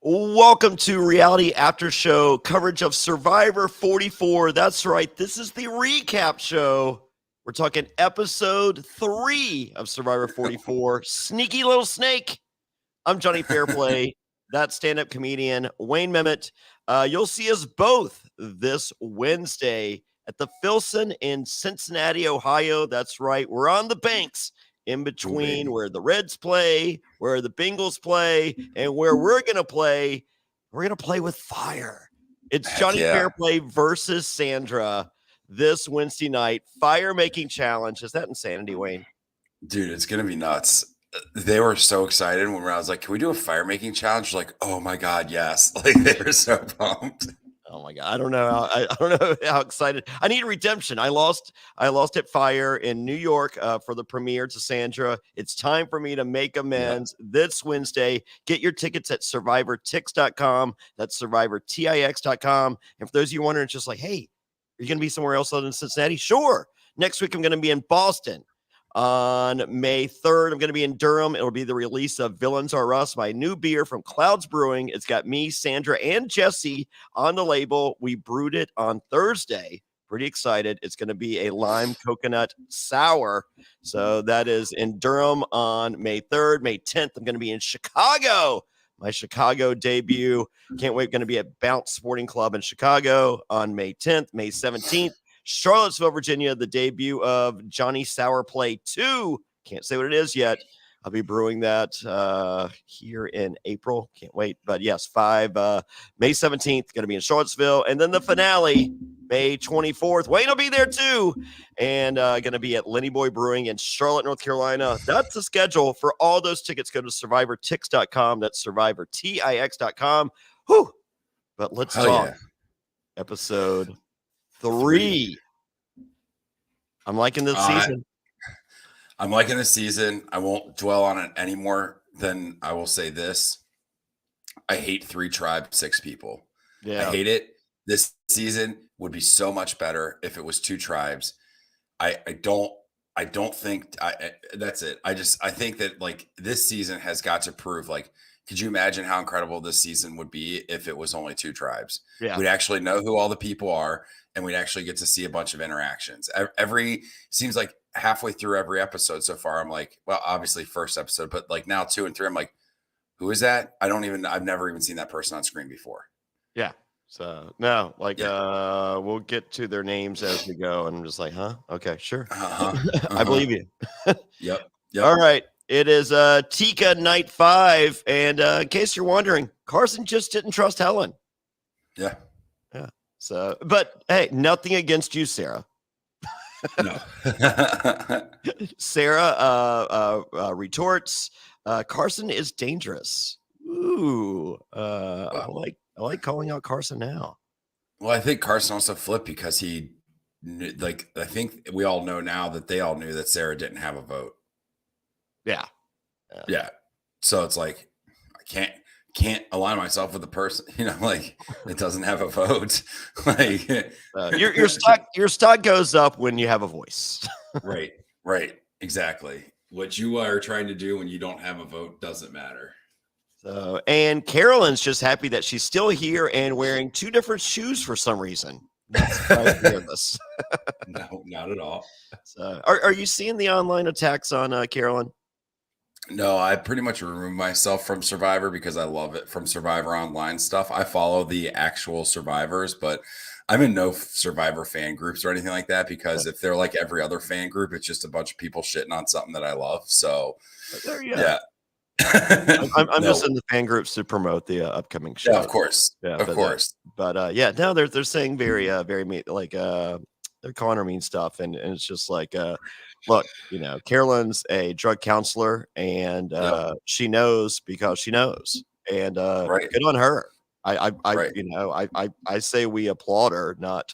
Welcome to Reality After Show coverage of Survivor 44. That's right. This is the recap show. We're talking episode 3 of Survivor 44. Sneaky little snake. I'm Jonny Fairplay. That's stand-up comedian Wayne Memmott. You'll see us both this Wednesday at the Filson in Cincinnati, Ohio. That's right. We're on the banks in between where the Reds play, where the Bengals play, and where we're going to play. We're going to play with fire. It's Jonny Fairplay versus Sandra this Wednesday night. Fire making challenge. Is that insanity, Wayne? Dude, it's going to be nuts. They were so excited when I was like, can we do a fire making challenge? Like, oh my God, yes. Like they were so pumped. Oh my God. I don't know. I don't know how excited. I need redemption. I lost at Fire in New York for the premiere to Sandra. It's time for me to make amends this Wednesday. Get your tickets at survivortix.com. That's survivortix.com. And for those of you wondering, it's just like, hey, are you going to be somewhere else other than Cincinnati? Sure. Next week, I'm going to be in Boston. On May 3rd, I'm going to be in Durham. It'll be the release of Villains Are Us, my new beer from Clouds Brewing. It's got me, Sandra, and Jesse on the label. We brewed it on Thursday. Pretty excited. It's going to be a lime coconut sour. So that is in Durham on May 3rd. May 10th, I'm going to be in Chicago. My Chicago debut. Can't wait. Going to be at Bounce Sporting Club in Chicago on May 10th. May 17th. Charlottesville, Virginia, the debut of Jonny Fairplay 2. Can't say what it is yet. I'll be brewing that here in April. Can't wait. But yes, May 17th, going to be in Charlottesville. And then the finale, May 24th. Wayne will be there too. And going to be at Lenny Boy Brewing in Charlotte, North Carolina. That's the schedule. For all those tickets, go to survivortix.com. That's survivortix.com. Whew. But let's talk episode 3. I'm liking this season. I'm liking this season. I won't dwell on it any more than I will say this. I hate 3 tribes, 6 people. Yeah. I hate it. This season would be so much better if it was 2 tribes. I don't think that's it. I think that like this season has got to prove, like, could you imagine how incredible this season would be if it was only 2 tribes? Yeah. We'd actually know who all the people are, and we'd actually get to see a bunch of interactions. Seems like halfway through every episode so far, I'm like, well, obviously first episode, but like now 2 and 3, I'm like, who is that? I've never even seen that person on screen before. Yeah. So no, like we'll get to their names as we go, and I'm just like, huh? Okay, sure. I believe you. Yep. All right. It is Tika night 5, and in case you're wondering, Carson just didn't trust Helen. Yeah. So, but hey, nothing against you, Sarah. No. Sarah retorts, Carson is dangerous. Ooh, I like calling out Carson now. Well, I think Carson also flipped because I think we all know now that they all knew that Sarah didn't have a vote. Yeah. So it's like, I can't align myself with the person, like it doesn't have a vote. Like your stock goes up when you have a voice. Right. Exactly. What you are trying to do when you don't have a vote doesn't matter. So, and Carolyn's just happy that she's still here and wearing 2 different shoes for some reason. That's No, not at all. So, are you seeing the online attacks on Carolyn? No, I pretty much removed myself from Survivor because I love it from Survivor online stuff. I follow the actual survivors, but I'm in no Survivor fan groups or anything like that because if they're like every other fan group, it's just a bunch of people shitting on something that I love. So there you go. I'm just in the fan groups to promote the upcoming show. Yeah, of course. Of course. But no, they're saying very mean, like they're calling her mean stuff, and it's just like look, Carolyn's a drug counselor, and she knows because she knows, and good on her. I say we applaud her, not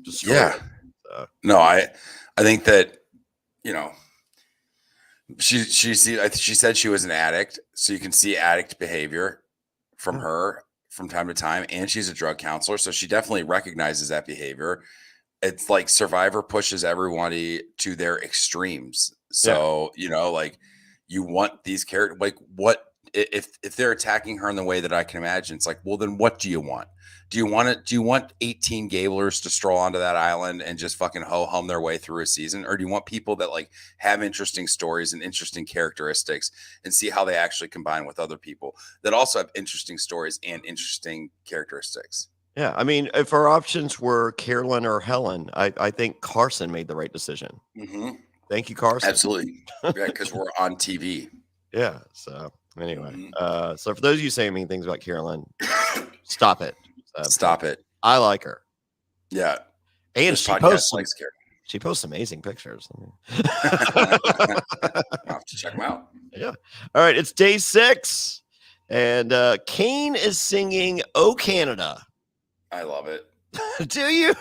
destroy her. So. No, I think that she said she was an addict, so you can see addict behavior from her from time to time, and she's a drug counselor, so she definitely recognizes that behavior. It's like Survivor pushes everybody to their extremes. So, like you want these characters, like what if they're attacking her in the way that I can imagine, it's like, well, then what do you want? Do you want it? Do you want 18 Gablers to stroll onto that island and just fucking ho-hum their way through a season? Or do you want people that like have interesting stories and interesting characteristics and see how they actually combine with other people that also have interesting stories and interesting characteristics? Yeah, I mean, if our options were Carolyn or Helen, I think Carson made the right decision. Mm-hmm. Thank you, Carson. Absolutely. Yeah, because we're on TV. Yeah. So anyway, Mm-hmm. so for those of you saying mean things about Carolyn, stop it. Stop it. I like her. Yeah. And this she podcast likes Carolyn. She posts amazing pictures. I'll have to check them out. Yeah. All right. It's day 6. And Kane is singing "Oh Canada." I love it. Do you?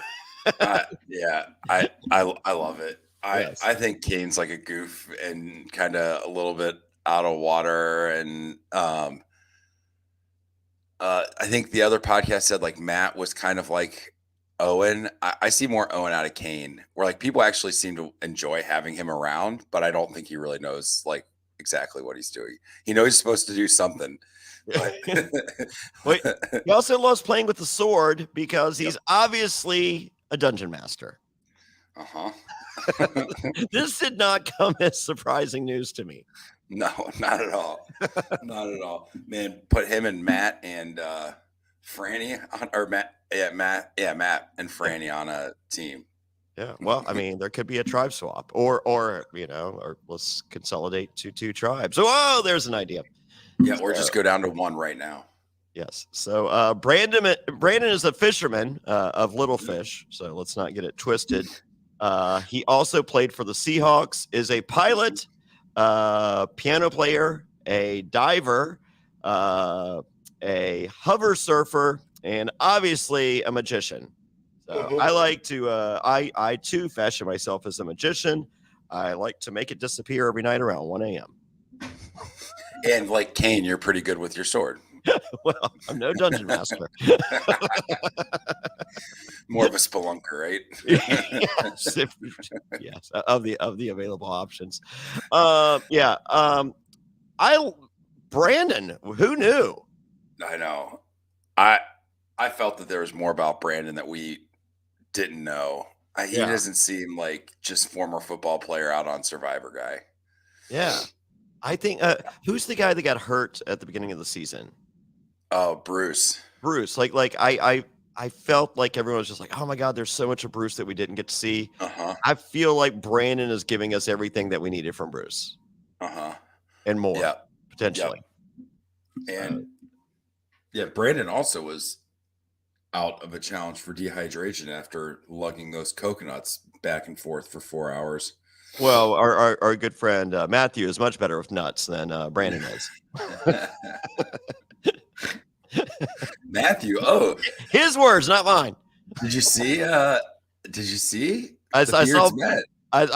Yeah. I love it. Yes. I think Kane's like a goof and kind of a little bit out of water. And I think the other podcast said like Matt was kind of like Owen. I see more Owen out of Kane, where like people actually seem to enjoy having him around, but I don't think he really knows like exactly what he's doing. He knows he's supposed to do something. But Wait, he also loves playing with the sword because he's obviously a dungeon master. Uh-huh. This did not come as surprising news to me. No, not at all. Not at all. Man, put him and Matt and Franny on, or Matt and Franny on a team. Yeah. Well, I mean, there could be a tribe swap or let's consolidate to 2 tribes. Oh, there's an idea. Yeah, or just go down to 1 right now. Yes. So Brandon is a fisherman of little fish. So let's not get it twisted. He also played for the Seahawks, is a pilot, piano player, a diver, a hover surfer, and obviously a magician. So I like to, I too fashion myself as a magician. I like to make it disappear every night around 1 a.m. And like Kane, you're pretty good with your sword. Well, I'm no dungeon master. More of a spelunker, right? Yes, yes, of the available options. Brandon, who knew? I know. I felt that there was more about Brandon that we didn't know. He doesn't seem like just former football player out on Survivor guy. Yeah. I think who's the guy that got hurt at the beginning of the season? Oh, Bruce. Like I felt like everyone was just like, oh my God, there's so much of Bruce that we didn't get to see. Uh-huh. I feel like Brandon is giving us everything that we needed from Bruce. Uh-huh. And more, potentially. And Brandon also was out of a challenge for dehydration after lugging those coconuts back and forth for 4 hours. Well, our good friend Matthew is much better with nuts than Brandon is. Matthew, his words, not mine. Did you see? I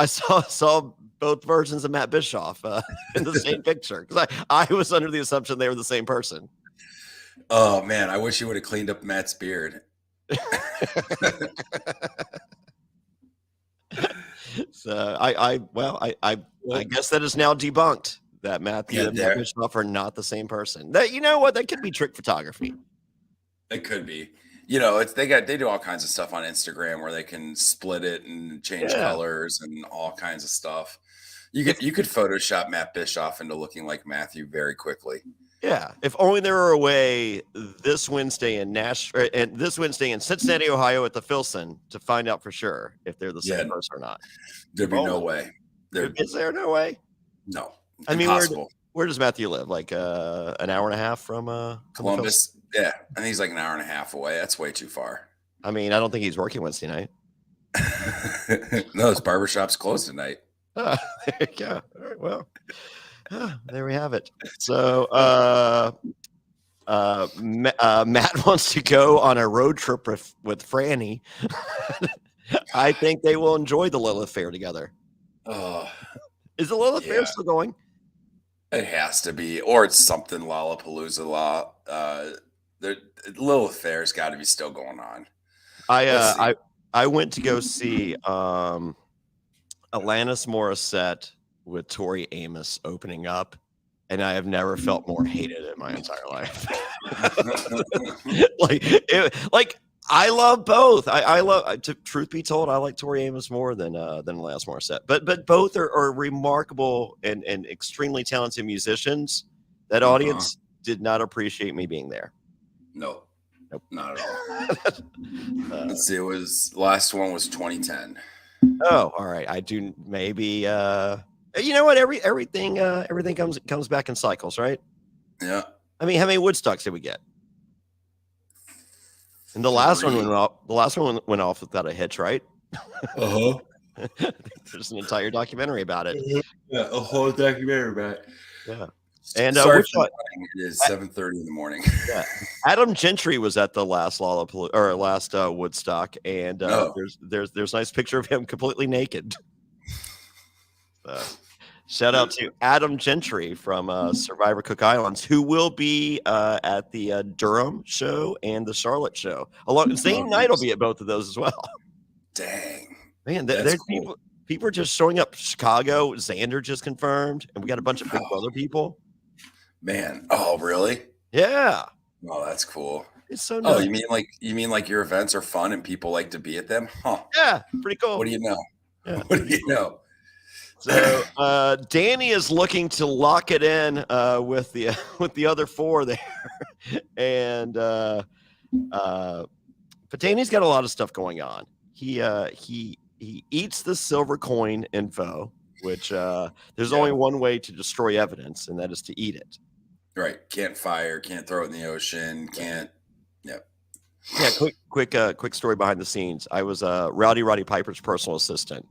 saw both versions of Matt Bischoff in the same picture because I was under the assumption they were the same person. Oh man, I wish you would have cleaned up Matt's beard. So I guess that is now debunked that Matthew and Matt Bischoff are not the same person. That, you know what, that could be trick photography. It could be. You know, they do all kinds of stuff on Instagram where they can split it and change colors and all kinds of stuff. You could Photoshop Matt Bischoff into looking like Matthew very quickly. Yeah, if only there were a way this Wednesday in Cincinnati, Ohio, at the Filson to find out for sure if they're the same person or not. There'd be no way. Is there no way? No, I mean, impossible. Where does Matthew live? Like an hour and a half from Columbus? Yeah, I think he's like an hour and a half away. That's way too far. I mean, I don't think he's working Wednesday night. No, his barbershop's closed tonight. There you go. All right, well. There we have it. So Matt wants to go on a road trip with Franny. I think they will enjoy the Lilith Fair together. Is the Lilith Fair still going? It has to be, or it's something Lollapalooza. The Lilith Fair's got to be still going on. I went to go see Alanis Morissette with Tori Amos opening up, and I have never felt more hated in my entire life. like I love both. I love. Truth be told, I like Tori Amos more than Alanis Morissette. But both are remarkable and extremely talented musicians. That audience did not appreciate me being there. Nope. Nope. Not at all. Let's see. Last one was 2010. Oh, all right. I do maybe. You know what? Everything comes back in cycles, right? Yeah. I mean, how many Woodstocks did we get? And the last one went off. The last one went off without a hitch, right? There's an entire documentary about it. Yeah, a whole documentary about it. Yeah. And sorry, it is 7:30 in the morning. Yeah. Adam Gentry was at the last last Woodstock, and there's a nice picture of him completely naked. Shout out to Adam Gentry from Survivor Cook Islands, who will be at the Durham show and the Charlotte show. Zane Knight will be at both of those as well. Dang, man, there's cool. People are just showing up. Chicago, Xander just confirmed, and we got a bunch of Big Brother people. Man, oh really? Yeah. Oh, that's cool. It's so nice. Oh, you mean like your events are fun and people like to be at them? Huh? Yeah, pretty cool. What do you know? Yeah. What do you know? So Danny is looking to lock it in with the other four there, and but Danny's got a lot of stuff going on. He eats the silver coin info, which there's only one way to destroy evidence, and that is to eat it. Right. Can't fire, can't throw it in the ocean, can't. Yep. Yeah. Quick story behind the scenes. I was Roddy Piper's personal assistant,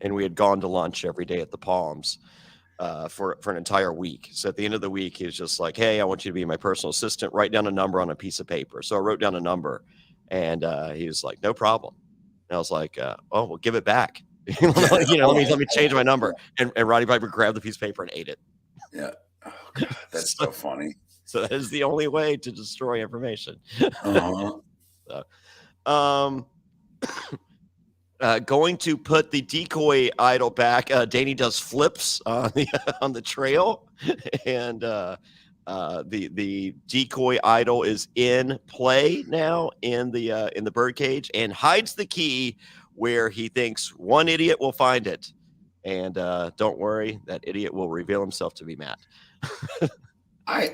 and we had gone to lunch every day at the Palms for an entire week. So at the end of the week, he was just like, "Hey, I want you to be my personal assistant. Write down a number on a piece of paper." So I wrote down a number, and he was like, "No problem." And I was like, "Oh, well, give it back." Let me change my number. And Roddy Piper grabbed the piece of paper and ate it. Yeah. Oh, God, that's so funny. So that is the only way to destroy information. Going to put the decoy idol back. Danny does flips on the trail, and the decoy idol is in play now in the birdcage, and hides the key where he thinks one idiot will find it. And don't worry, that idiot will reveal himself to be Matt. I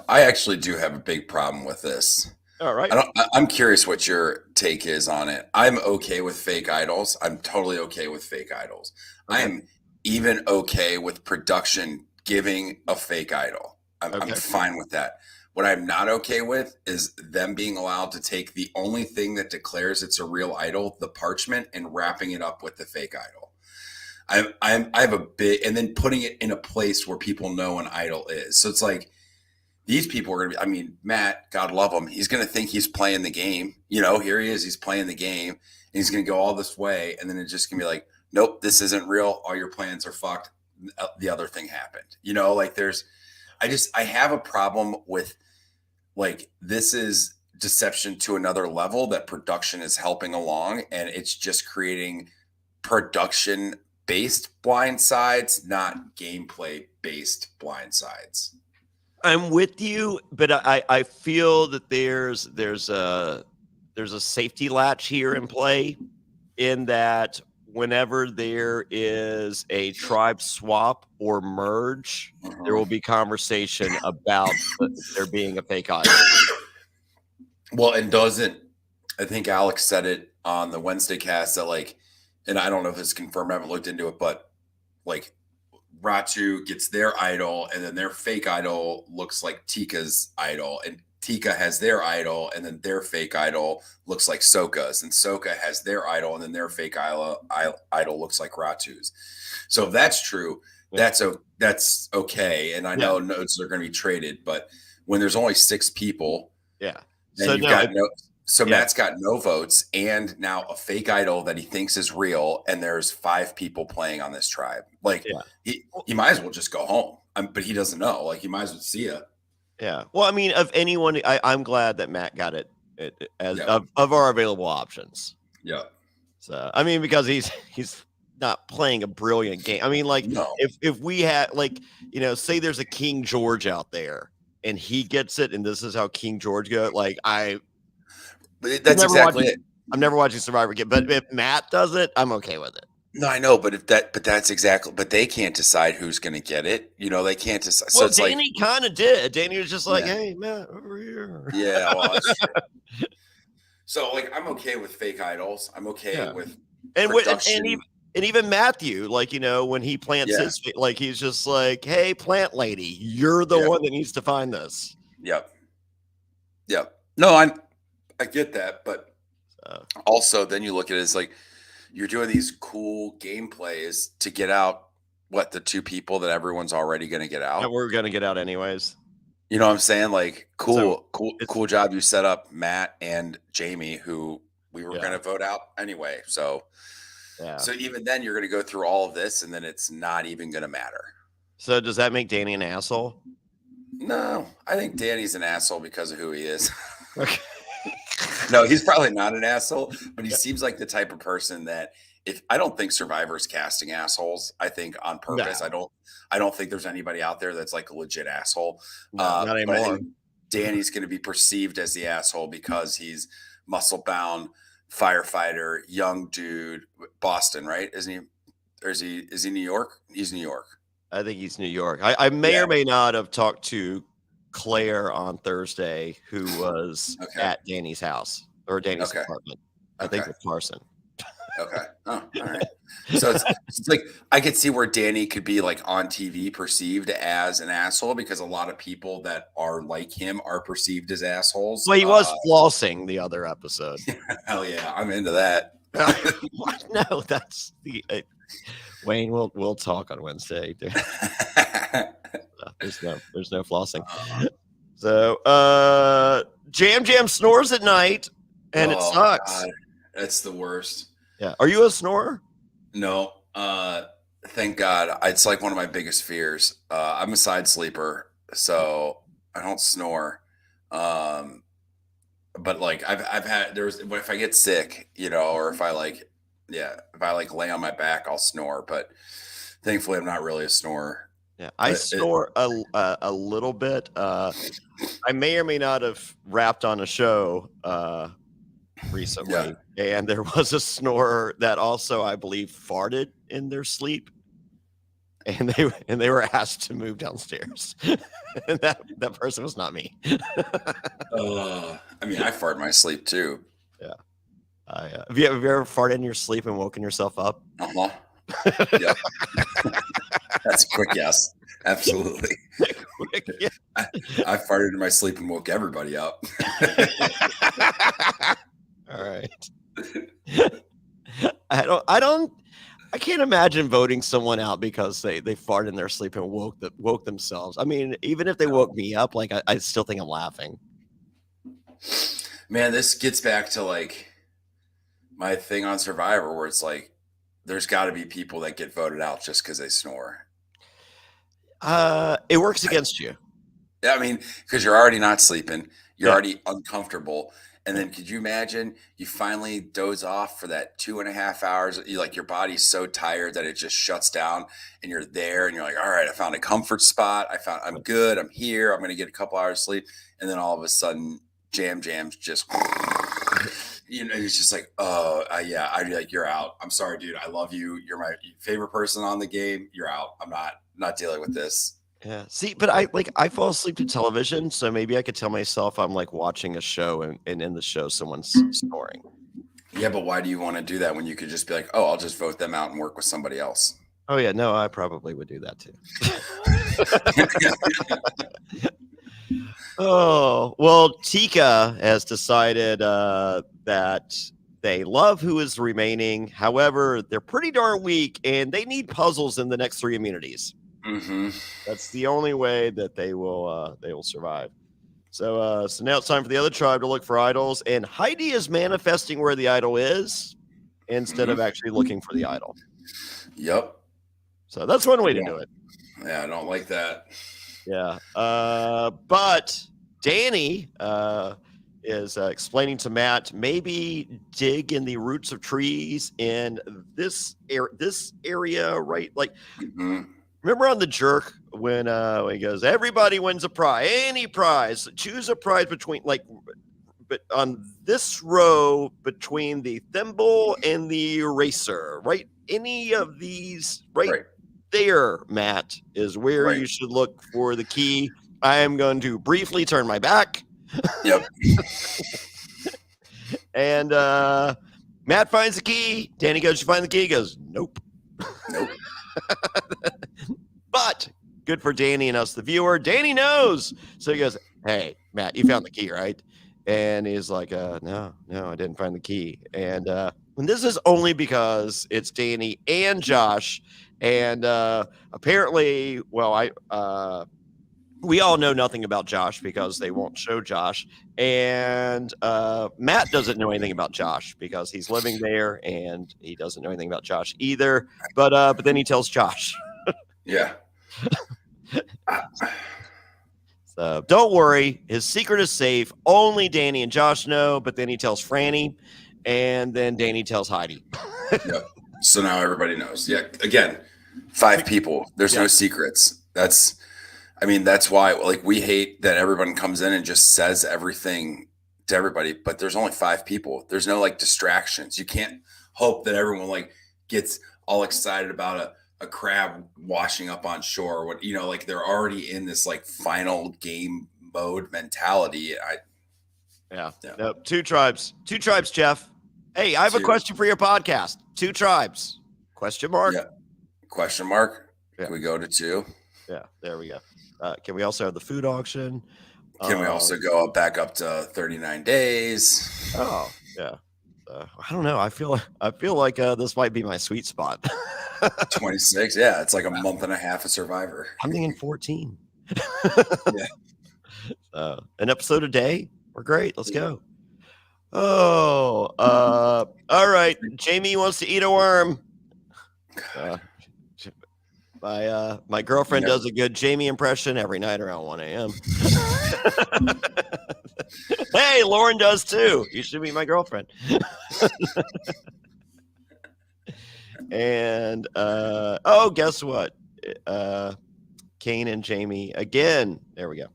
actually do have a big problem with this. All right. I'm curious what your take is on it. I'm okay with fake idols. I'm totally okay with fake idols. Okay. I'm even okay with production giving a fake idol. I'm fine with that. What I'm not okay with is them being allowed to take the only thing that declares it's a real idol, the parchment, and wrapping it up with the fake idol. I have a big, and then putting it in a place where people know an idol is. So it's like, these people are going to be, I mean, Matt, God love him. He's going to think he's playing the game. Here he is. He's playing the game. And he's going to go all this way. And then it's just going to be like, nope, this isn't real. All your plans are fucked. The other thing happened. I have a problem with, like, this is deception to another level that production is helping along. And it's just creating production-based blindsides, not gameplay-based blindsides. I'm with you, but I feel that there's a safety latch here in play, in that whenever there is a tribe swap or merge, there will be conversation about there being a fake idol. Well, and I think Alex said it on the Wednesday cast that, like, and I don't know if it's confirmed, I haven't looked into it, but like, Ratu gets their idol, and then their fake idol looks like Tika's idol, and Tika has their idol, and then their fake idol looks like Soka's, and Soka has their idol, and then their fake idol looks like Ratu's. So if that's true, that's okay. And I know notes are going to be traded, but when there's only 6 people, Matt's got no votes, and now a fake idol that he thinks is real, and there's 5 people playing on this tribe. Like, he might as well just go home. But he doesn't know. Like, he might as well see it. Yeah. Well, I mean, of anyone, I'm glad that Matt got it as of our available options. Yeah. So, I mean, because he's not playing a brilliant game. I mean, like No, if we had like, say there's a King George out there and he gets it, and this is how King George go. Like that's exactly it. I'm never watching Survivor again. But if Matt does it, I'm okay with it. No, I know, but that's exactly. But they can't decide who's going to get it. They can't decide. So Well, it's Danny kind of did. Danny was just like, Yeah. "Hey, Matt, over here." Yeah, well, that's true. So like, I'm okay with fake idols. I'm okay with production. And even Matthew, like, when he plants Yeah. his, like, he's just like, "Hey, plant lady, you're the one that needs to find this." Yep. No, I get that, but also then you look at it as like you're doing these cool gameplays to get out the two people that everyone's already going to get out. That we're going to get out anyways. You know what I'm saying? Like, cool job you set up, Matt and Jamie, who we were going to vote out anyway. So, so even then you're going to go through all of this and then it's not even going to matter. So does that make Danny an asshole? No, I think Danny's an asshole because of who he is. Okay. No, he's probably not an asshole, but he seems like the type of person that I don't think Survivor's casting assholes. I think on purpose. No. I don't think there's anybody out there that's like a legit asshole. No, not anymore. But I think Danny's going to be perceived as the asshole because he's muscle bound, firefighter, young dude, Boston, right? Isn't he? Or is he New York? He's New York. I think he's New York. I may or may not have talked to Claire on Thursday, who was at Danny's house or Danny's apartment. I think with Carson. Okay. Oh, all right. So it's like I could see where Danny could be like on TV perceived as an asshole because a lot of people that are like him are perceived as assholes. Well, he was flossing the other episode. Hell yeah, I'm into that. No, that's the Wayne. We'll talk on Wednesday. There's no flossing. So Jam snores at night, and it sucks. God. That's the worst. Yeah. Are you a snorer? No. Thank God. It's like one of my biggest fears. I'm a side sleeper, so I don't snore. But like I've had if I get sick, or if I lay on my back, I'll snore. But thankfully, I'm not really a snorer. Yeah, I snore a little bit. I may or may not have rapped on a show recently, and there was a snorer that also, I believe, farted in their sleep, and they were asked to move downstairs. And that person was not me. I mean, I fart in my sleep too. Yeah. Have you ever farted in your sleep and woken yourself up? Uh-huh. Yeah. That's a quick yes. Absolutely. Quick, yeah. I farted in my sleep and woke everybody up. All right. I can't imagine voting someone out because they farted in their sleep and woke themselves. I mean, even if they woke me up, like I still think I'm laughing. Man, this gets back to like my thing on Survivor where it's like there's got to be people that get voted out just because they snore. It works against you. I mean, because you're already not sleeping, you're already uncomfortable, and then could you imagine you finally doze off for that 2.5 hours? Your body's so tired that it just shuts down, and you're there, and you're like, all right, I found a comfort spot. I'm good. I'm here. I'm going to get a couple hours of sleep, and then all of a sudden, Jam's just. It's just like, I'd be like, you're out. I'm sorry, dude. I love you. You're my favorite person on the game. You're out. I'm not dealing with this. Yeah. See, but I fall asleep to television, so maybe I could tell myself I'm like watching a show and in the show someone's snoring. Yeah, but why do you want to do that when you could just be like, oh, I'll just vote them out and work with somebody else? Oh yeah, no, I probably would do that too. Oh, well, Tika has decided that they love who is remaining. However, they're pretty darn weak, and they need puzzles in the next 3 immunities. Mm-hmm. That's the only way that they will survive. So now it's time for the other tribe to look for idols, and Heidi is manifesting where the idol is instead of actually looking for the idol. Yep. So that's one way to do it. Yeah, I don't like that. Yeah. But Danny is explaining to Matt, maybe dig in the roots of trees in this area, right? Like, remember on The Jerk when he goes, everybody wins a prize, any prize, choose a prize between, like, but on this row between the thimble and the eraser, right? Any of these, right there, Matt, is where you should look for the key. I am going to briefly turn my back. Yep. And Matt finds the key. Danny goes, you find the key? He goes, nope. But good for Danny and us, the viewer. Danny knows. So he goes, hey, Matt, you found the key, right? And he's like, no, I didn't find the key. And this is only because it's Danny and Josh. And apparently, well, we all know nothing about Josh because they won't show Josh. And Matt doesn't know anything about Josh because he's living there and he doesn't know anything about Josh either. But then he tells Josh. Yeah. So don't worry. His secret is safe. Only Danny and Josh know. But then he tells Franny. And then Danny tells Heidi. Yep. So now everybody knows. Yeah. Again, 5 people. There's no secrets. That's why, like, we hate that everyone comes in and just says everything to everybody, but there's only 5 people. There's no like distractions. You can't hope that everyone like gets all excited about a crab washing up on shore. What, like they're already in this like final game mode mentality. No, 2 tribes, Jeff. Hey, I have a question for your podcast. 2 tribes? Question mark? Yeah. Question mark? Yeah. Can we go to 2? Yeah, there we go. Can we also have the food auction? Can we also go back up to 39 days? Oh, yeah. I don't know. I feel like this might be my sweet spot. 26. Yeah, it's like a month and a half of Survivor. I'm thinking 14. Yeah. An episode a day. We're great. Let's go. Oh, all right. Jamie wants to eat a worm. My girlfriend does a good Jamie impression every night around 1 a.m. Hey, Lauren does too. You should be my girlfriend. And guess what? Kane and Jamie again. There we go.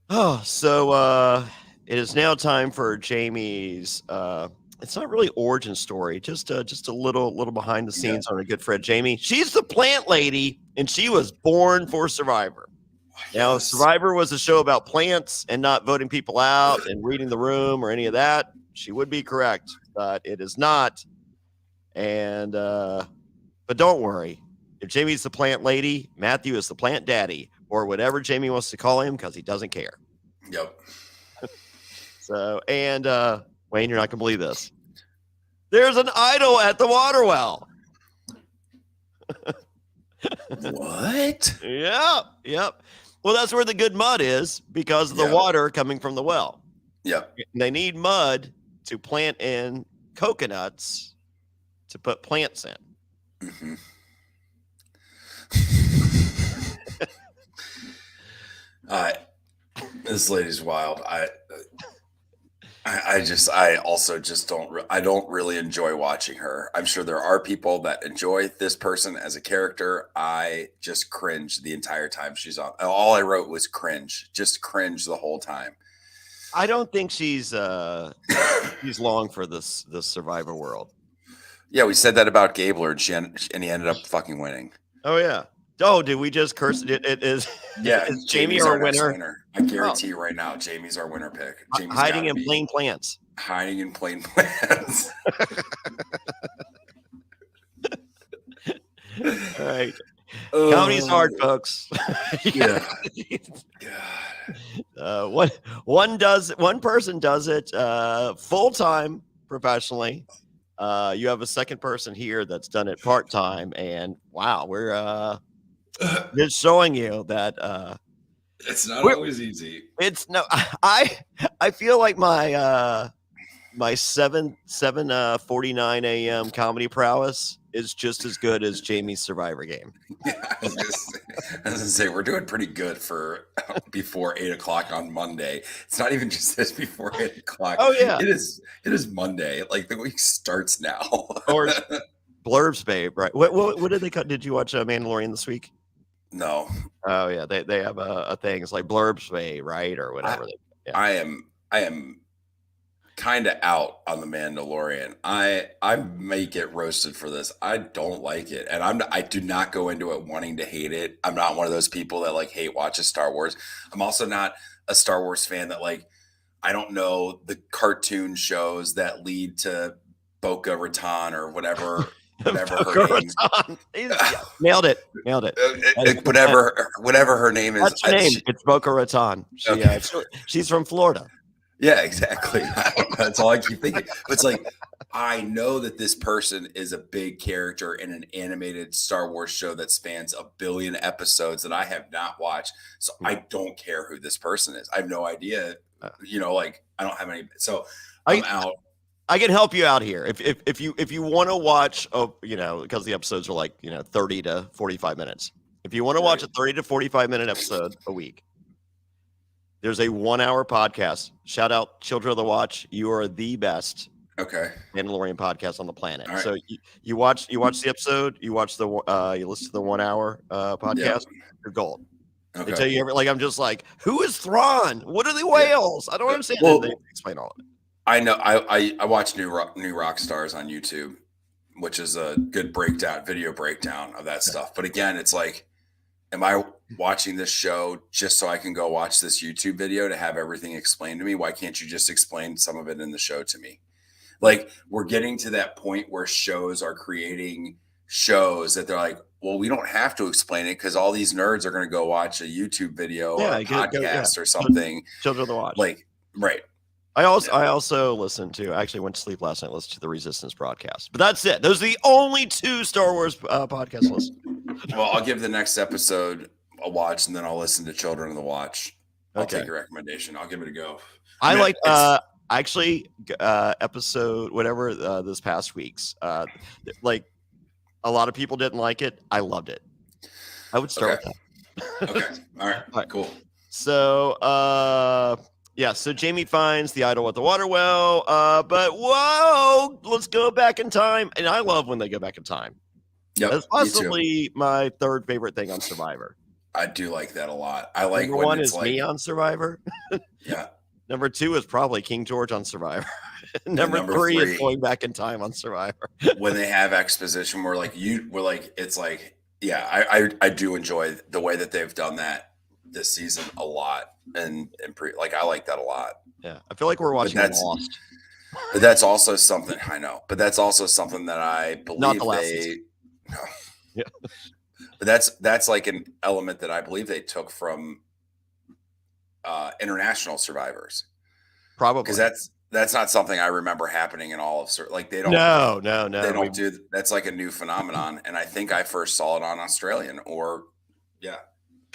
Oh, so it is now time for Jamie's it's not really origin story, just a little behind the scenes on our good friend Jamie. She's the plant lady, and she was born for Survivor. Now, if Survivor was a show about plants and not voting people out and reading the room or any of that, she would be correct, but it is not. And but don't worry, if Jamie's the plant lady, Matthew is the plant daddy, or whatever Jamie wants to call him, because he doesn't care. Yep. So, and Wayne, you're not gonna believe this. There's an idol at the water well. What? Yep. Well, that's where the good mud is because of the water coming from the well. Yep. They need mud to plant in coconuts to put plants in. Mm-hmm. This lady's wild. I also just don't really enjoy watching her. I'm sure there are people that enjoy this person as a character. I just cringe the entire time she's on. All I wrote was cringe, just cringe the whole time. I don't think she's long for this Survivor world. Yeah, we said that about Gabler, and he ended up fucking winning. Oh yeah. Oh, did we just curse it? It is. Yeah, is Jamie our winner? I guarantee you right now, Jamie's our winner pick. Jamie's hiding in plain plants. Hiding in plain plants. All right. Comedy's hard, folks. Yeah. God. One person does it full time professionally. You have a second person here that's done it part time, and wow, we're just showing you that it's not always easy. It's no. I feel like my my 7:49 a.m. comedy prowess is just as good as Jamie's Survivor game. Yeah, I was gonna say we're doing pretty good for before 8 o'clock on Monday. It's not even just this before 8 o'clock. Oh yeah, It is Monday. Like the week starts now. or Blurbs Babe, right? What did they cut? Did you watch Mandalorian this week? No. Oh yeah, they have a thing. It's like Blurbs Babe, right, or whatever. I am kind of out on the Mandalorian. I may get roasted for this. I don't like it, and I do not go into it wanting to hate it. I'm not one of those people that like hate watches Star Wars. I'm also not a Star Wars fan that like I don't know the cartoon shows that lead to Boca Raton or whatever her name. Nailed it. Whatever her name is. What's her name? It's Boca Raton. She's from Florida. Yeah, exactly. That's all I keep thinking. But it's like, I know that this person is a big character in an animated Star Wars show that spans 1 billion episodes that I have not watched. So I don't care who this person is. I have no idea. Like I don't have any. So I'm out. I can help you out here. If you want to watch, because the episodes are like 30 to 45 minutes. If you want to watch a 30 to 45 minute episode a week, there's a 1 hour podcast. Shout out Children of the Watch. You are the best Mandalorian podcast on the planet. Right. So you watch the episode, you watch you listen to the 1 hour podcast, you're gold. Okay. They tell you I'm just like, who is Thrawn? What are the whales? I don't understand. They explain all of it. I know. I watch new rock stars on YouTube, which is a good video breakdown of that stuff. But again, it's like, am I watching this show just so I can go watch this YouTube video to have everything explained to me? Why can't you just explain some of it in the show to me? Like, we're getting to that point where shows are creating shows that they're like, well, we don't have to explain it because all these nerds are going to go watch a YouTube video or a podcast or something. Children of the Watch. Right. I also listened to. I actually went to sleep last night. Listened to the Resistance broadcast, but that's it. Those are the only 2 Star Wars podcasts listened. Well, I'll give the next episode a watch, and then I'll listen to Children of the Watch. I'll take your recommendation. I'll give it a go. Episode whatever this past week's. Like a lot of people didn't like it. I loved it. I would start with that. Okay. All right. Cool. So so Jamie finds the idol at the water well, but whoa, let's go back in time. And I love when they go back in time. Yep, that's possibly my 3rd favorite thing on Survivor. I do like that a lot. I like number 1 is me on Survivor. Yeah. Number 2 is probably King George on Survivor. number 3 is going back in time on Survivor. When they have exposition where it's like, I do enjoy the way that they've done that this season a lot. And I like that a lot. Yeah. I feel like we're watching Lost. But that's also something I know. But that's also something that I believe not the last season. No. Yeah. But that's like an element that I believe they took from international survivors. Probably. Because that's not something I remember happening in all of they don't. No. They don't do. That's like a new phenomenon, and I think I first saw it on Australian or.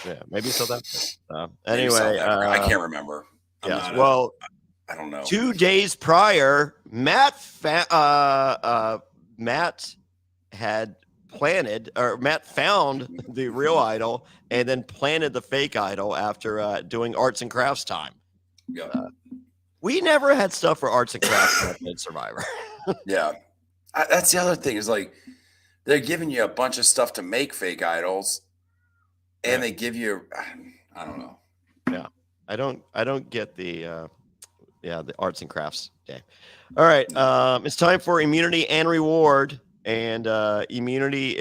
Yeah, maybe South Africa. Anyway, I can't remember. I don't know. 2 days prior, Matt found the real idol and then planted the fake idol after doing arts and crafts time. Yeah, we never had stuff for arts and crafts in Survivor. Yeah, that's the other thing is like they're giving you a bunch of stuff to make fake idols. And they give you, I don't know. Yeah, I don't get the arts and crafts day. All right, it's time for immunity and reward, and immunity.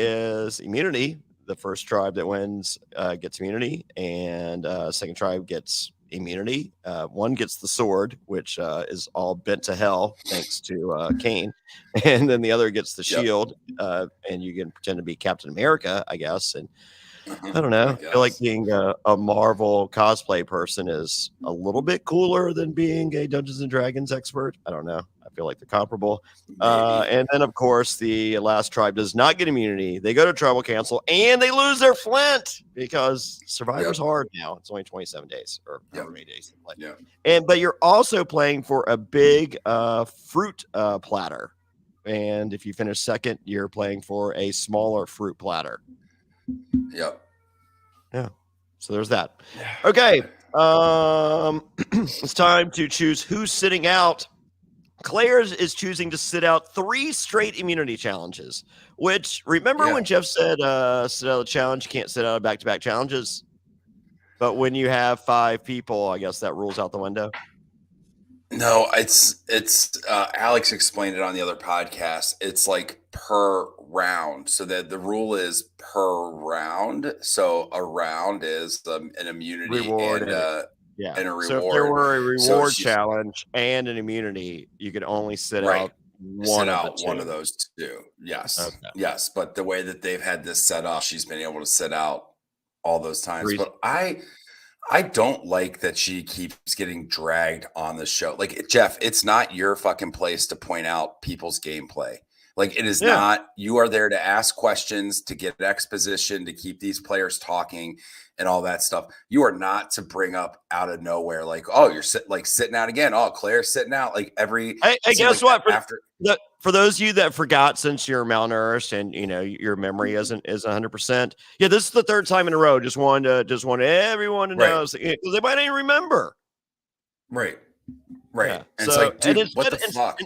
The first tribe that wins gets immunity, and second tribe gets immunity. One gets the sword, which is all bent to hell thanks to Kane, and then the other gets the shield, and you can pretend to be Captain America, I guess, and. I don't know. I feel like being a Marvel cosplay person is a little bit cooler than being a Dungeons and Dragons expert. I don't know. I feel like they're comparable. Maybe. And then, of course, the last tribe does not get immunity. They go to tribal council and they lose their flint because Survivor's hard now. It's only 27 days or however many days. But you're also playing for a big fruit platter. And if you finish second, you're playing for a smaller fruit platter. Yep. Yeah. So there's that. Okay. It's time to choose who's sitting out. Claire is choosing to sit out 3 straight immunity challenges, which remember when Jeff said sit out a challenge, you can't sit out of back-to-back challenges. But when you have 5 people, I guess that rules out the window. No, it's Alex explained it on the other podcast. It's like per round, so that the rule is per round. So a round is an immunity reward and a reward. So if there were a reward challenge and an immunity, you could only sit out one of those 2. Yes, okay. Yes. But the way that they've had this set up, she's been able to sit out all those times. But I don't like that she keeps getting dragged on the show. Like, Jeff, it's not your fucking place to point out people's gameplay. Like, it is not. You are there to ask questions, to get exposition, to keep these players talking and all that stuff. You are not to bring up out of nowhere, like, oh, you're sitting out again. Oh, Claire's sitting out. Like every. Hey, guess what? For those of you that forgot, since you're malnourished and your memory is 100%. Yeah, this is the 3rd time in a row. Just want everyone to know because they might not even remember. Right. Yeah. And it's like, dude, what the fuck?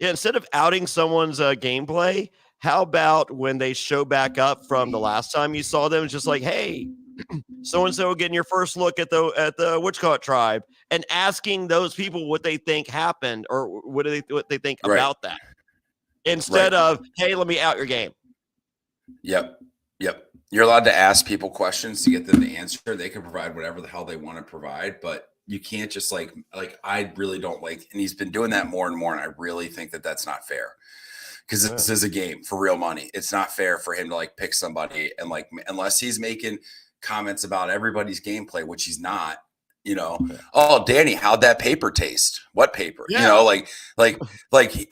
Instead of outing someone's gameplay, how about when they show back up from the last time you saw them, it's just like, hey, so and so getting your first look at the Witchcott tribe and asking those people what they think happened or what they think about that. Instead of, hey, let me out your game. Yep. You're allowed to ask people questions to get them to answer. They can provide whatever the hell they want to provide, but you can't just like I really don't like, and he's been doing that more and more, and I really think that that's not fair because this is a game for real money. It's not fair for him to like pick somebody and like unless he's making comments about everybody's gameplay, which he's not. Oh, Danny, how'd that paper taste? What paper? Like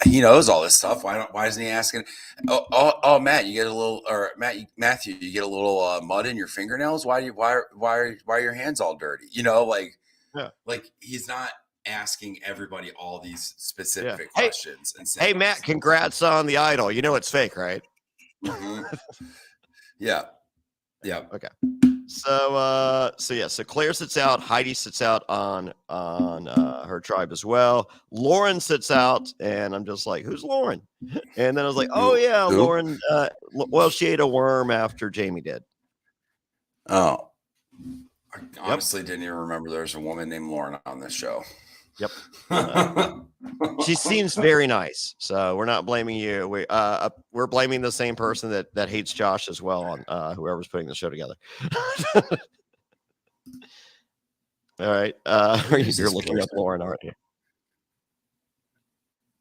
he knows all this stuff. Why isn't he asking? Oh, Matt, you get a little, or Matthew, you get a little mud in your fingernails. Why are your hands all dirty? Like he's not asking everybody all these specific questions and saying, hey, Matt, congrats on the idol. It's fake, right? Mm-hmm. Yeah. Okay. So Claire sits out. Heidi sits out on her tribe as well. Lauren sits out, and I'm just like, who's Lauren? And then I was like, oh yeah, Who? Lauren. Well, she ate a worm after Jamie did. Oh, I honestly didn't even remember there's a woman named Lauren on this show. Yep. She seems very nice, so we're not blaming you. We're blaming the same person that hates Josh as well on whoever's putting the show together. All right, you're looking up Lauren, aren't you?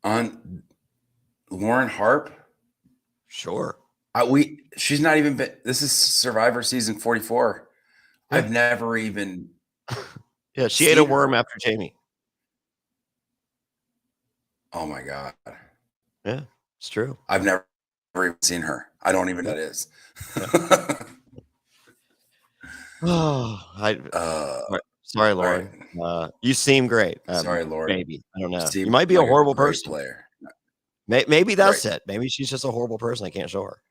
On Lauren Harp? Sure. She's not even been. This is Survivor season 44. Yeah. I've never even. Yeah, she ate a worm after Jamie. Oh my God. Yeah, it's true. I've never even seen her. I don't even know who that is. Sorry, Lauren. Right. You seem great. Sorry, Lauren. Maybe. I don't know. You might be a horrible person. Player. Maybe that's it. Maybe she's just a horrible person. I can't show her.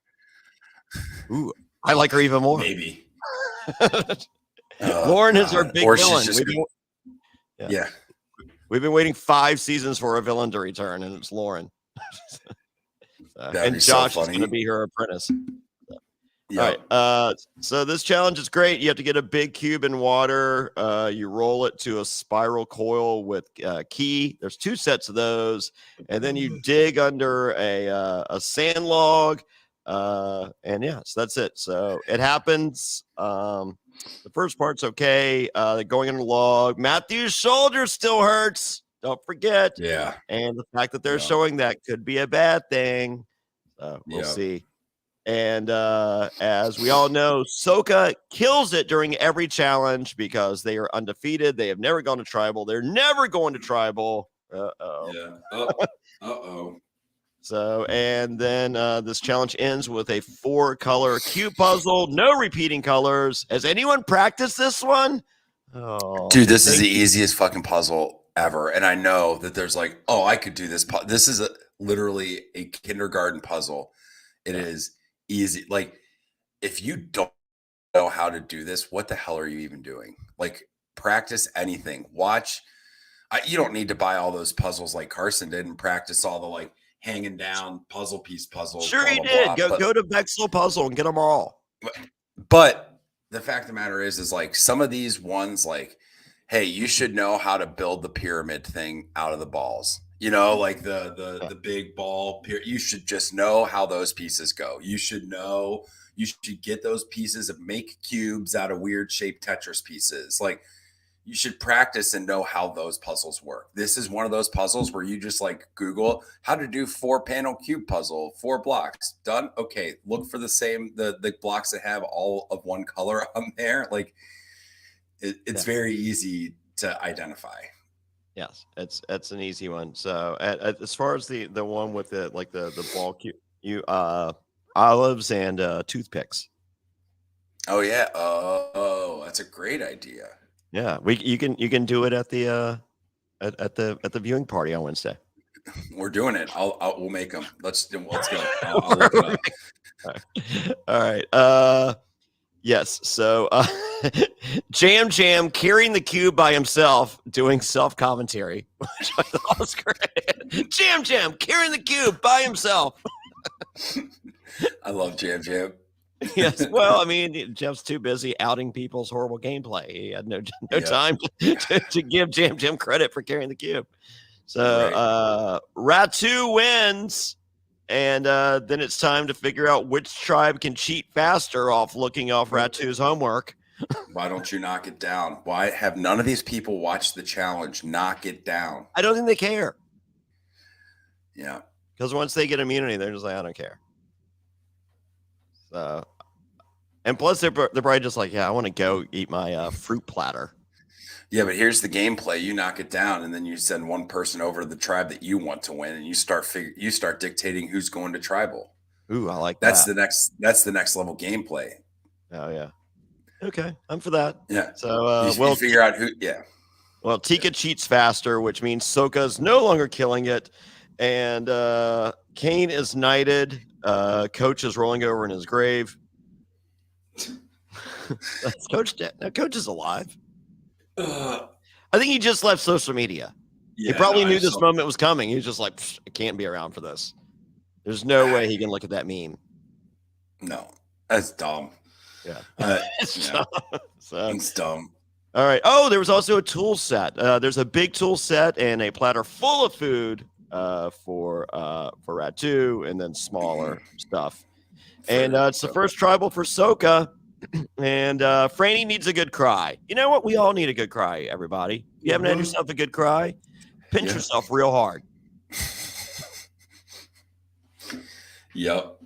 Ooh, I like her even more. Maybe. Lauren is our big villain. Yeah. We've been waiting 5 seasons for a villain to return, and it's Lauren. And Josh is going to be her apprentice. Yep. All right. So this challenge is great. You have to get a big cube in water. You roll it to a spiral coil with key. There's 2 sets of those, and then you dig under a sand log. So that's it. So it happens. The first part's okay. Going under the log. Matthew's shoulder still hurts. Don't forget. Yeah. And the fact that they're showing that could be a bad thing. We'll see. And as we all know, Soka kills it during every challenge because they are undefeated. They have never gone to tribal. They're never going to tribal. Uh-oh. Yeah. Uh-oh. So, and then this challenge ends with a 4-color cube puzzle. No repeating colors. Has anyone practiced this one? Oh, Dude, this is the you. easiest fucking puzzle ever. And I know that there's like, oh, I could do this. This is literally a kindergarten puzzle. It is easy. Like, if you don't know how to do this, what the hell are you even doing? Like, practice anything. Watch. You don't need to buy all those puzzles like Carson did and practice all the like hanging down puzzles. Sure, Blah, he blah, did. blah. Go to Bexel Puzzle and get them all. But the fact of the matter is like some of these ones, like, hey, you should know how to build the pyramid thing out of the balls. You know, like the big ball. You should just know how those pieces go. You should know. You should get those pieces and make cubes out of weird shaped Tetris pieces. Like, you should practice and know how those puzzles work. This is one of those puzzles where you just like Google how to do 4-panel cube puzzle, 4 blocks. Done. Okay. Look for the blocks that have all of one color on there. Like, it's very easy to identify. Yes, it's an easy one. So as far as the one with the ball cube, olives and toothpicks. Oh yeah. Oh, that's a great idea. Yeah, you can do it at the at the viewing party on Wednesday. We're doing it. We'll make them. Let's go. I'll look it up. All right. Yes. So Jam carrying the cube by himself, doing self-commentary, which I thought was great. Jam carrying the cube by himself. I love Jam. Yes. Well, I mean, Jeff's too busy outing people's horrible gameplay. He had no time to give Jam credit for carrying the cube. So Ratu wins. And then it's time to figure out which tribe can cheat faster off looking off Ratu's homework. Why don't you knock it down? Why have none of these people watched the challenge? Knock it down. I don't think they care. Yeah. Because once they get immunity, they're just like, I don't care. So, and plus they're probably just like, yeah, I want to go eat my fruit platter. Yeah, but here's the gameplay. You knock it down, and then you send one person over to the tribe that you want to win, and you start dictating who's going to tribal. Ooh, I like that's that. That's the next level gameplay. Oh yeah. Okay, I'm for that. Yeah. So you figure out who. Yeah. Well, Tika cheats faster, which means Soka's no longer killing it, and Kane is knighted. Coach is rolling over in his grave. That's Coach dead. Now, Coach is alive. I think he just left social media. Yeah, he probably knew this moment was coming. He was just like, I can't be around for this. There's no way he can look at that meme. No, that's dumb. Yeah. It's dumb. All right. Oh, there was also a tool set. There's a big tool set and a platter full of food for Ratu, and then smaller stuff. And it's the first tribal for Soka. And Franny needs a good cry. You know what? We all need a good cry, everybody. If you haven't had yourself a good cry, pinch yourself real hard. Yep.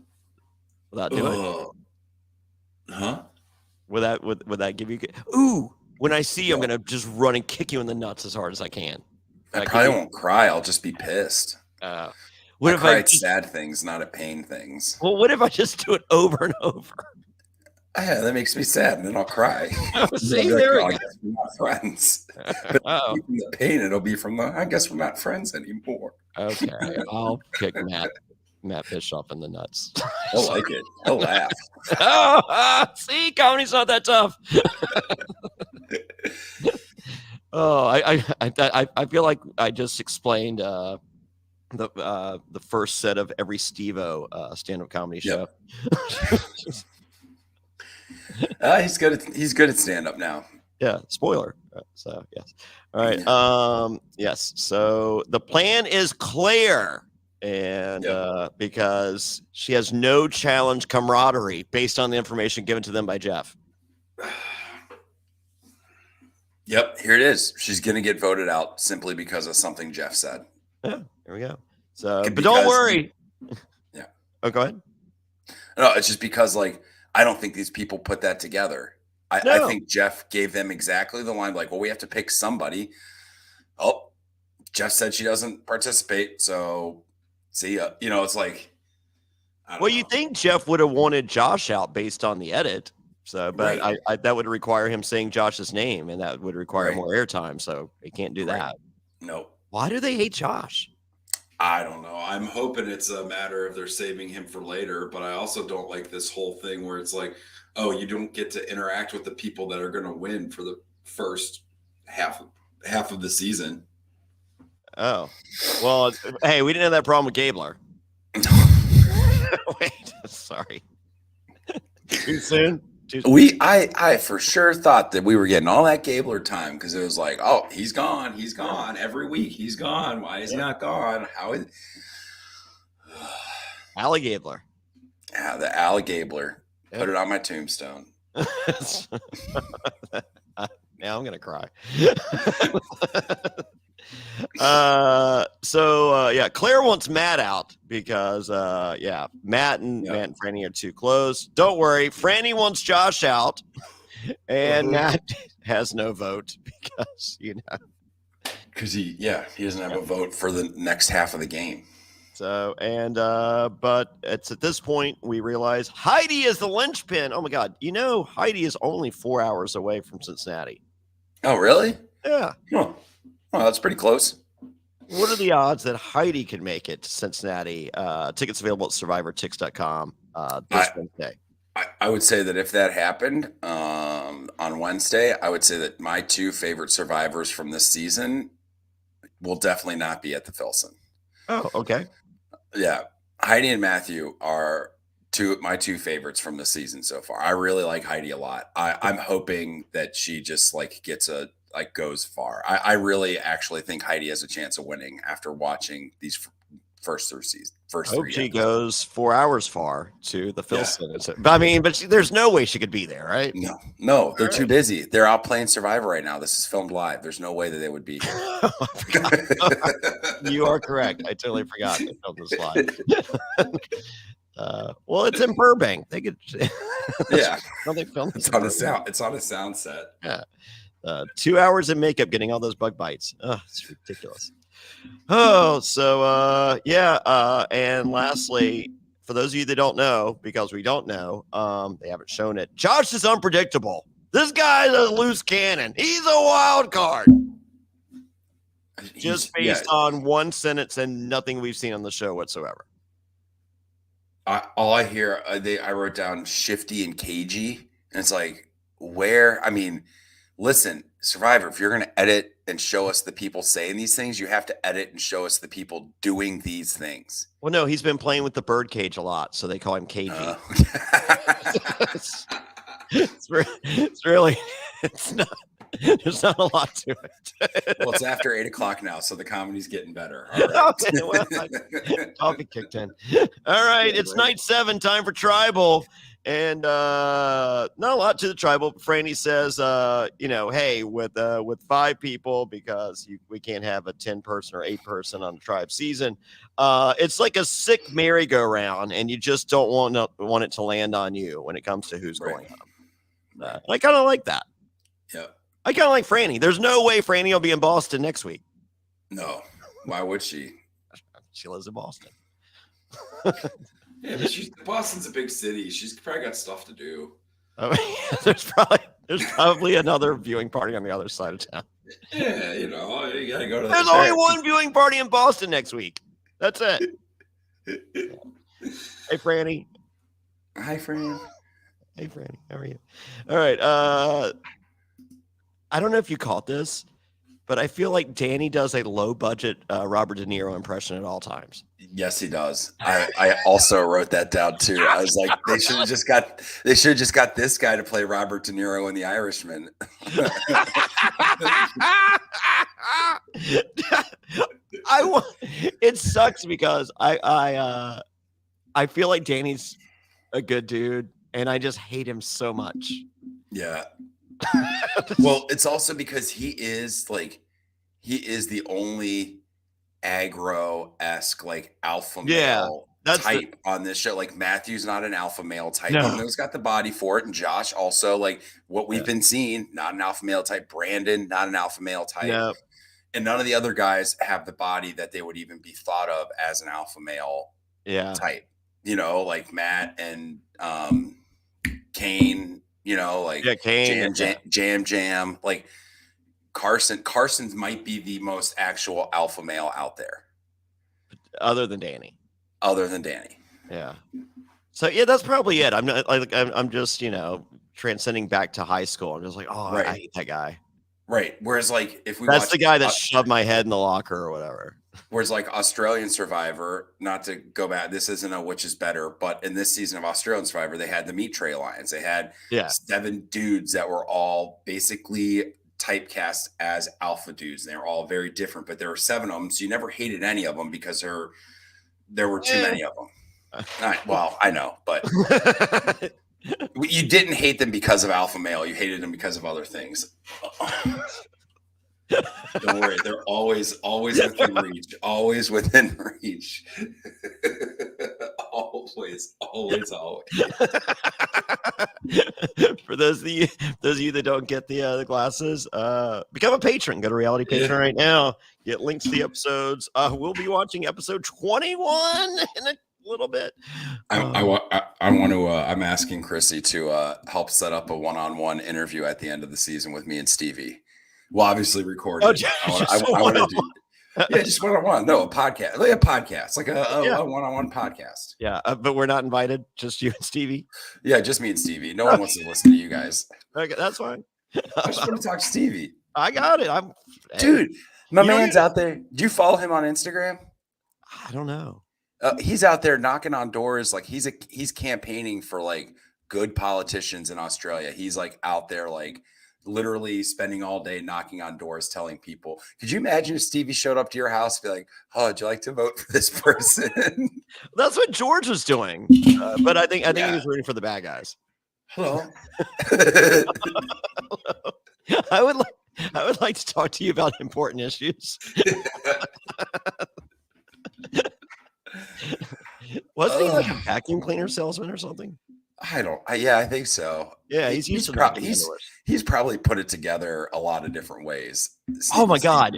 Without doing it. Huh? Would that give you ooh, when I see you, I'm gonna just run and kick you in the nuts as hard as I can. I probably won't cry. I'll just be pissed. What if I at sad things, not at pain things? Well, what if I just do it over and over? Yeah, that makes me sad, and then I'll cry. See, there we go. I guess we're not friends. But from the pain, it'll be from the, I guess we're not friends anymore. Okay, I'll kick Matt Bischoff in the nuts. He'll like it. He'll laugh. See, comedy's not that tough. I feel like I just explained the first set of every Steve-O stand-up comedy show. He's good at stand-up now. Yeah, spoiler. So yes. All right. Yes. So the plan is Claire, and because she has no challenge camaraderie based on the information given to them by Jeff. Yep, here it is. She's gonna get voted out simply because of something Jeff said. Yeah, here we go. So, but don't worry. Yeah. Oh, go ahead. No, it's just because I don't think these people put that together. I think Jeff gave them exactly the line, like, well, we have to pick somebody. Oh, Jeff said she doesn't participate, so see ya. It's like, I don't You know. think Jeff would have wanted Josh out based on the edit. So, but Right. I that would require him saying Josh's name, and that would require Right. more airtime. So he can't do Right. that. Nope. Why do they hate Josh? I don't know. I'm hoping it's a matter of they're saving him for later, but I also don't like this whole thing where it's like, oh, you don't get to interact with the people that are going to win for the first half of the season. Oh, well, hey, we didn't have that problem with Gabler. Wait, sorry. Too soon? I for sure thought that we were getting all that Gabler time because it was like, oh, he's gone every week. He's gone. Why is he not gone? How is Allie Gabler? Yeah, the Allie Gabler. Put it on my tombstone. Now I'm gonna cry. Claire wants Matt out because Matt and Franny are too close. Don't worry, Franny wants Josh out, and Matt has no vote because because he doesn't have a vote for the next half of the game. So but it's at this point we realize Heidi is the linchpin. Oh my God, Heidi is only 4 hours away from Cincinnati. Oh really? Yeah. Oh, that's pretty close. What are the odds that Heidi can make it to Cincinnati? Tickets available at survivortix.com this Wednesday. I would say that if that happened on Wednesday, I would say that my two favorite survivors from this season will definitely not be at the Filson. Oh, okay. Yeah. Heidi and Matthew are my two favorites from the season so far. I really like Heidi a lot. I'm hoping that she just goes far. I really actually think Heidi has a chance of winning after watching these first three seasons. I hope she goes 4 hours far to the Filson. Yeah. But there's no way she could be there, right? No, they're too busy. They're out playing Survivor right now. This is filmed live. There's no way that they would be here. You are correct. I totally forgot they filmed this live. Well, it's in Burbank. They could. They filmed it's on a sound. It's on a sound set. Yeah. 2 hours in makeup, getting all those bug bites. It's ridiculous. Oh, so and lastly, for those of you that don't know, because we don't know, they haven't shown it. Josh is unpredictable. This guy's a loose cannon. He's a wild card. Just based on one sentence and nothing we've seen on the show whatsoever. All I hear, I wrote down shifty and cagey, and it's like, where? Listen, Survivor, if you're going to edit and show us the people saying these things, you have to edit and show us the people doing these things. Well, no, he's been playing with the bird cage a lot, so they call him cagey. It's really not. There's not a lot to it. Well, it's after 8 o'clock now, so the comedy's getting better. All right. Okay, well, coffee kicked in. All right, it's night 7, time for Tribal. And not a lot to the Tribal. Franny says, hey, with 5 people, because we can't have a 10-person or 8-person on the tribe season. It's like a sick merry-go-round, and you just don't want it to land on you when it comes to who's going on. I kind of like that. Yeah. I kind of like Franny. There's no way Franny will be in Boston next week. No. Why would she? She lives in Boston. Yeah, but Boston's a big city. She's probably got stuff to do. There's probably another viewing party on the other side of town. Yeah, you gotta go to. There's only one viewing party in Boston next week. That's it. Hey, Franny. Hi, Franny. Hey, Franny. How are you? All right. I don't know if you caught this, but I feel like Danny does a low-budget Robert De Niro impression at all times. Yes, he does. I also wrote that down too. I was like, they should have just got this guy to play Robert De Niro in The Irishman. It sucks because I feel like Danny's a good dude, and I just hate him so much. Yeah. Well, it's also because he is the only aggro-esque alpha male type on this show. Like Matthew's not an alpha male type, even though he's got the body for it, and Josh also what we've been seeing, not an alpha male type. Brandon, not an alpha male type. And none of the other guys have the body that they would even be thought of as an alpha male type, like Matt and Kane, like Kane, Jam, like Carson's might be the most actual alpha male out there. Other than Danny. Yeah. So yeah, that's probably it. I'm not like I'm just, transcending back to high school. I'm just like, Right. I hate that guy. Right. Whereas like if we That's watch the guy that shoved my head in the locker or whatever. Whereas like Australian Survivor, not to go back, this isn't a which is better, but in this season of Australian Survivor, they had the meat tray alliance. They had 7 dudes that were all basically typecast as alpha dudes. They were all very different, but there were 7 of them. So you never hated any of them because there were too many of them. Well, I know, but you didn't hate them because of alpha male. You hated them because of other things. Don't worry, they're always within reach. Always within reach. always. For those of you that don't get the glasses, become a patron. Go to Reality Patron right now. Get links to the episodes. We'll be watching episode 21 in a little bit. I want to. I'm asking Chrissy to help set up a one-on-one interview at the end of the season with me and Stevie. Well, obviously recorded. I want to do. Just one-on-one. No, a podcast. Like a podcast, like a one-on-one podcast. Yeah, but we're not invited. Just you and Stevie. Yeah, just me and Stevie. No one wants to listen to you guys. Okay, that's fine. I just want to talk to Stevie. I got it. Dude, my man's out there. Do you follow him on Instagram? I don't know. He's out there knocking on doors. Like he's campaigning for like good politicians in Australia. He's like out there like literally spending all day knocking on doors, telling people. Could you imagine if Stevie showed up to your house and be like, "Oh, would you like to vote for this person?" That's what George was doing. But I think he was rooting for the bad guys. Hello. I would like to talk to you about important issues. Wasn't he like a vacuum cleaner salesman or something? I think so. Yeah, he's probably put it together a lot of different ways. Oh my God.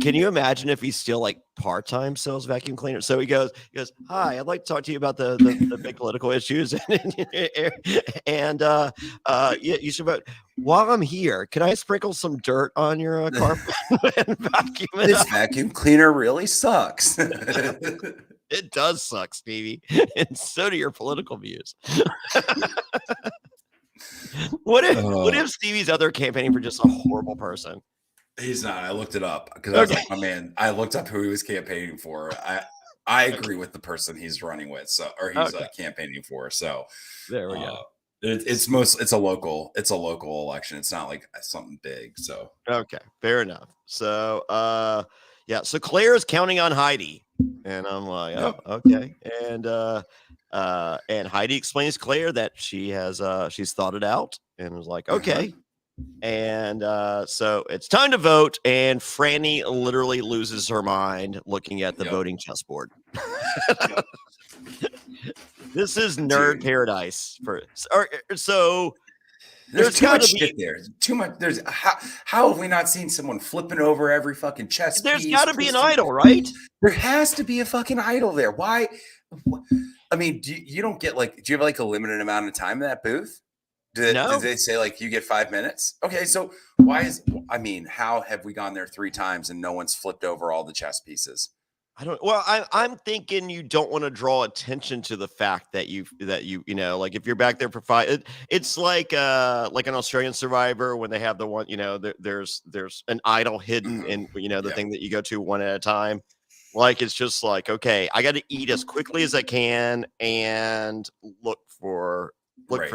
Can you imagine if he still like part-time sells vacuum cleaners? So he goes, "Hi, I'd like to talk to you about the big political issues." and you should vote. While I'm here, can I sprinkle some dirt on your carpet and vacuum it This up? vacuum cleaner really sucks. It does suck, Stevie. And so do your political views. What if Stevie's out there campaigning for just a horrible person? He's not. I looked it up because I was like, my man, I looked up who he was campaigning for. I agree with the person he's running with, he's campaigning for. So there we go. It's a local election. It's not like something big. So okay, fair enough. So so Claire is counting on Heidi, and I'm like, okay. And Heidi explains to Claire that she's thought it out and was like, okay. And so it's time to vote, and Franny literally loses her mind looking at the voting chessboard. This is nerd paradise so. There's too much shit there. Too much. There's how have we not seen someone flipping over every fucking chess? There's got to be an idol, right? There has to be a fucking idol there. Why? I mean, you don't get like? Do you have like a limited amount of time in that booth? Did they say like you get 5 minutes? Okay, so how have we gone there 3 times and no one's flipped over all the chess pieces? I'm thinking you don't want to draw attention to the fact that you like if you're back there for 5, it's like an Australian Survivor when they have the one, there's an idol hidden in, the thing that you go to one at a time. Like, it's just like, okay, I got to eat as quickly as I can and look for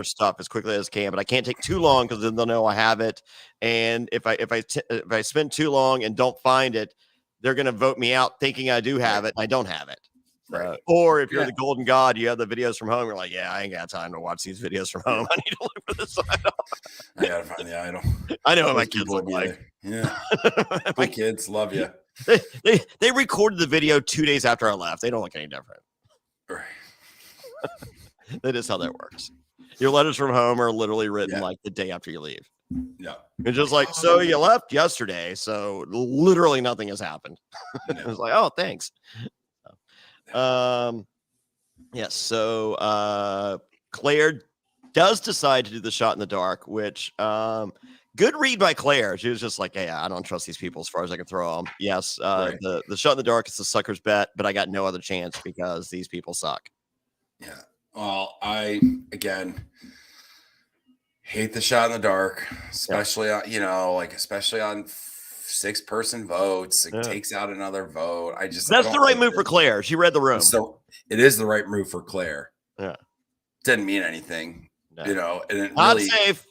stuff as quickly as I can, but I can't take too long because then they'll know I have it. And if I spend too long and don't find it, they're going to vote me out thinking I do have it. And I don't have it. Right. Or if you're the golden god, you have the videos from home. You're like, I ain't got time to watch these videos from home. I need to look for this idol. I got to find the idol. I know what my kids look like. Yeah. My kids love you. They recorded the video 2 days after I left. They don't look any different. Right. That is how that works. Your letters from home are literally written like the day after you leave. Yeah. It's just like, so you left yesterday, so literally nothing has happened. It was like, oh, thanks. Yes. So Claire does decide to do the shot in the dark, which good read by Claire. She was just like, hey, I don't trust these people as far as I can throw them. Yes, Right. the shot in the dark is the sucker's bet, but I got no other chance because these people suck. Yeah. Well, I again hate the shot in the dark, especially on, especially on 6-person votes. It takes out another vote. That's the right move for Claire. She read the room. So it is the right move for Claire. Yeah. Didn't mean anything, No. and it Not really safe.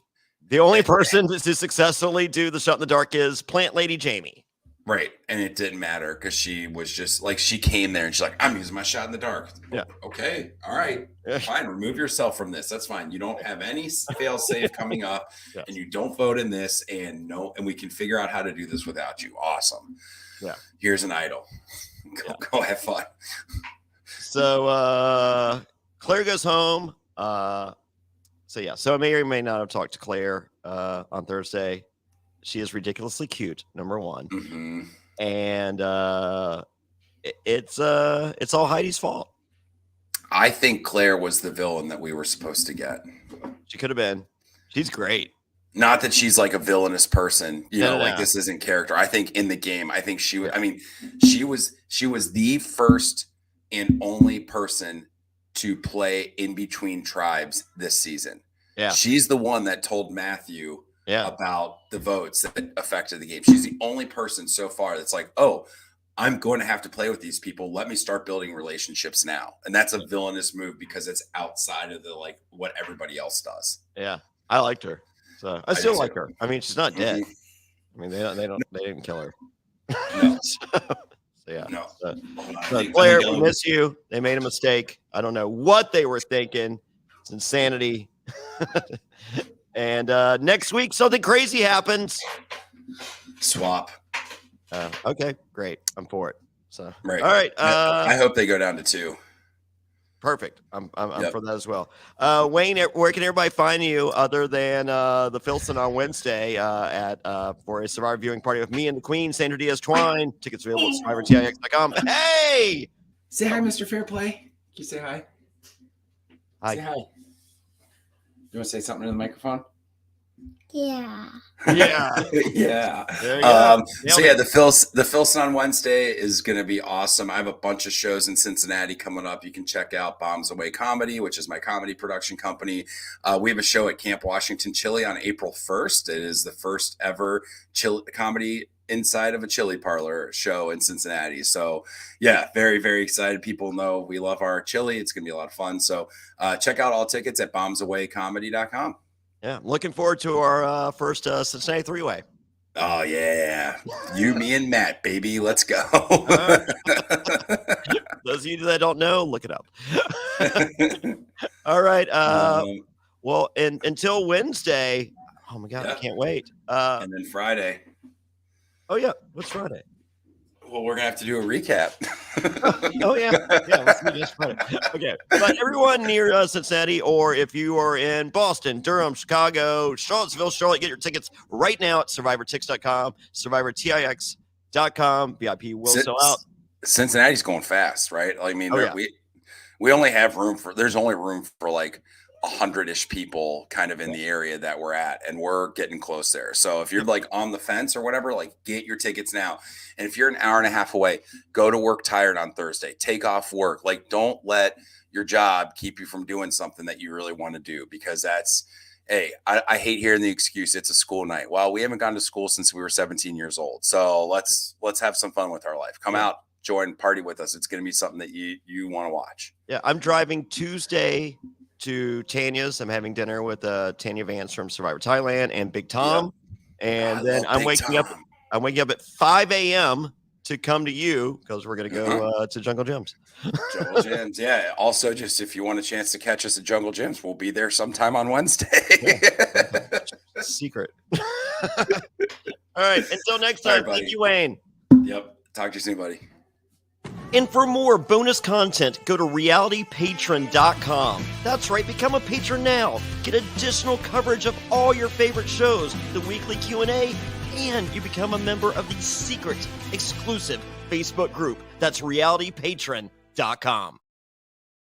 The only person to successfully do the shot in the dark is Plant Lady Jamie. Right. And it didn't matter because she was just like, she came there and she's like, I'm using my shot in the dark. Yeah. Okay. All right. Fine. Remove yourself from this. That's fine. You don't have any fail safe coming up and you don't vote in this and we can figure out how to do this without you. Awesome. Yeah. Here's an idol. Go have fun. So Claire goes home. So I may or may not have talked to Claire on Thursday. She is ridiculously cute, number one. Mm-hmm. And it's all Heidi's fault. I think Claire was the villain that we were supposed to get. She could have been. She's great. Not that she's like a villainous person, like this isn't character. I think in the game, I think she was, she was the first and only person to play in between tribes this season. Yeah. She's the one that told Matthew about the votes that affected the game. She's the only person so far that's like, oh, I'm going to have to play with these people. Let me start building relationships now. And that's a villainous move because it's outside of the what everybody else does. Yeah. I liked her. So I still like her. I mean, she's not dead. I mean, they didn't kill her. No. Yeah. No. Claire, we miss you. They made a mistake. I don't know what they were thinking. It's insanity. And next week, something crazy happens. Swap. Okay, great. I'm for it. So, right. All right. I hope they go down to 2. Perfect. I'm for that as well. Wayne, where can everybody find you other than the Filson on Wednesday for a Survivor viewing party with me and the Queen, Sandra Diaz Twine? Tickets available at SurvivorTIX.com. Hey! Say hi, Mr. Fairplay. Can you say hi? Hi. Say hi. You want to say something in the microphone? Yeah. Yeah. Yeah. So yeah, the Filson on Wednesday is going to be awesome. I have a bunch of shows in Cincinnati coming up. You can check out Bombs Away Comedy, which is my comedy production company. We have a show at Camp Washington Chili on April 1st. It is the first ever comedy inside of a chili parlor show in Cincinnati. So yeah, very, very excited. People know we love our chili. It's going to be a lot of fun. So check out all tickets at bombsawaycomedy.com. Yeah, I'm looking forward to our first Cincinnati three-way. Oh yeah, you, me, and Matt, baby, let's go. Those of you that don't know, look it up. All right. Well, until Wednesday. Oh my God, I can't wait. And then Friday. Oh yeah, what's Friday? Well, we're gonna have to do a recap. Oh yeah. Let's do this Friday. Okay, but everyone near Cincinnati, or if you are in Boston, Durham, Chicago, Charlottesville, Charlotte, get your tickets right now at SurvivorTix.com, SurvivorTIX.com. VIP will sell out. Cincinnati's going fast, right? I mean, we only have room for. There's only room for like 100-ish people kind of in the area that we're at, and we're getting close there. So if you're like on the fence or whatever, like get your tickets now. And if you're an hour and a half away, go to work tired on Thursday, take off work. Like, don't let your job keep you from doing something that you really want to do, because that's, hey, I hate hearing the excuse, it's a school night. Well, we haven't gone to school since we were 17 years old. So let's have some fun with our life. Come out, join, party with us. It's going to be something that you want to watch. Yeah. I'm driving Tuesday to Tanya's. I'm having dinner with Tanya Vance from Survivor Thailand and Big Tom. Yep. And then I'm waking up at 5 a.m. to come to you, because we're going to go to Jungle Gyms. Jungle Gyms, yeah. Also, just if you want a chance to catch us at Jungle Gyms, we'll be there sometime on Wednesday. Secret. All right. Until next time, thank you, Wayne. Yep. Talk to you soon, buddy. And for more bonus content, go to realitypatron.com. That's right, become a patron now. Get additional coverage of all your favorite shows, the weekly Q&A, and you become a member of the secret, exclusive Facebook group. That's realitypatron.com.